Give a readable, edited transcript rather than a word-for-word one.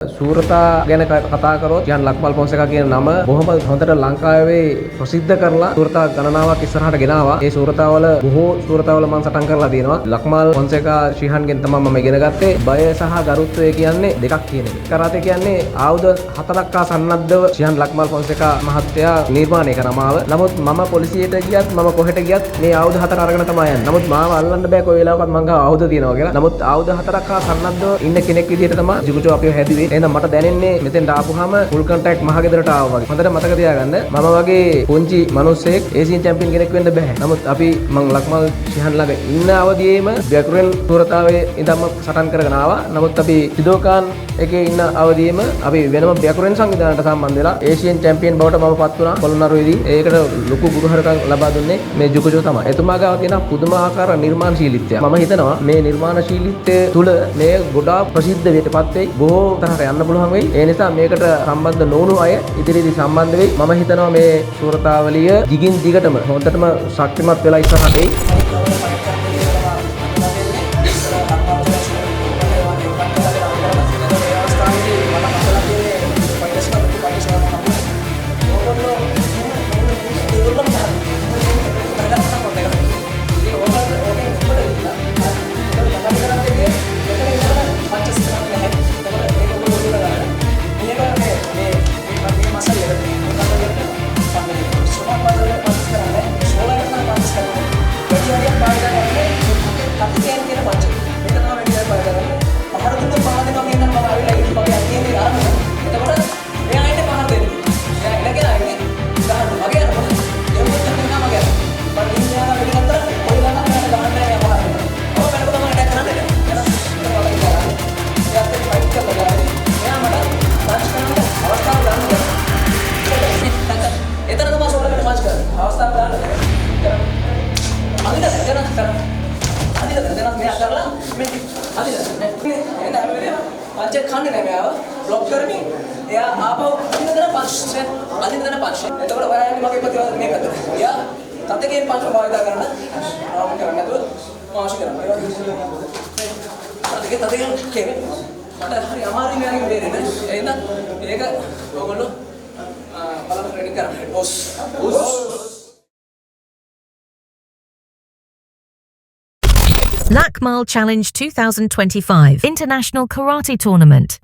සූරතා ගැන කතා කරොත් යන් ලක්මල් පොන්සේකා කියන නම බොහොම හොඳට ලංකාවේ ප්‍රසිද්ධ කරලා සූරතා ගණනාවක් ඉස්සරහට ගෙනාවා. ඒ සූරතාවල බොහෝ සූරතාවල මම සටන් කරලා තියෙනවා. ලක්මල් පොන්සේකා ශ්‍රීහන්ගෙන් තමයි මම ඉගෙන ගත්තේ. බය සහ ගරුත්වය කියන්නේ දෙකක් කියන එක. කරාතේ කියන්නේ ආයුධ හතරක් හා සන්නද්ධව ශ්‍රීහන් ලක්මල් පොන්සේකා මහත්තයා නිර්මාණය කරමාව. නමුත් මම පොලිසියට ගියත් මම කොහෙට ගියත් මේ ආයුධ හතර අරගෙන තමයි යන්නේ. නමුත් මාව අල්ලන්න බෑ කොයි වෙලාවකවත් මං ගාව ආයුධ තියෙනවා කියලා. නමුත් ආයුධ හතරක් හා සන්නද්ධව ඉන්න කෙනෙක් විදිහට තමයි ජිගුචෝ අපිව හැදුවේ. එහෙනම් මට දැනෙන්නේ මෙතෙන්ට ආපුහම ෆුල් කන්ටැක්ට් මහගෙදරට ආවා වගේ. හොඳට මතක තියාගන්න මම වගේ පුංචි මිනිස්සෙක් ඒසියන් චැම්පියන් කෙනෙක් වෙන්න බෑ. නමුත් අපි මං ලක්මල් ශ්‍රීහන් ළඟ ඉන්න අවදියේම බ්‍යකුරෙන් සූරතාවේ ඉඳන්ම සටන් කරගෙන ආවා. නමුත් අපි සිදෝකාන් එකේ ඉන්න අවදියේම අපි වෙනම බ්‍යකුරෙන් සංවිධානයට සම්බන්ධ වෙලා ඒසියන් චැම්පියන් බවට මම පත් වුණා පොළොන්නරුවේදී. ඒකට ලොකු ගුරුහරුකම් ලබා දුන්නේ මේ ජුකුජෝ තමයි. එතුමා ගාව තියෙන පුදුමාකාර නිර්මාණශීලීත්වය. මම හිතනවා මේ නිර්මාණශීලීත්වය තුල මේ ගොඩාක් ප්‍රසිද්ධ වෙටපත් වෙයි. බොහෝ තරහට යන්න පුළුවන් වෙයි. ඒ නිසා මේකට සම්බන්ධ නොවුණු අය ඉදිරියේදී සම්බන්ධ වෙයි. මම හිතනවා මේ සූරතාවලිය දිගින් දිගටම හොඳටම ශක්තිමත් වෙලා ඉස්සරහට එයි. पंचे खाने नहीं आया ब्लॉक करनी या आप अभी ना पांच से अभी ना पांच से तो बड़ा वाला है मगे पति वाला नहीं करते या तब तक ये पांच में बात करना हम करना तो पांच करना तब तक के मतलब हमारी में आगे दे रहे हैं ये ना एक वो बोलो वाला ट्रेनिंग करना boss Lakmal Challenge 2025 International Karate Tournament.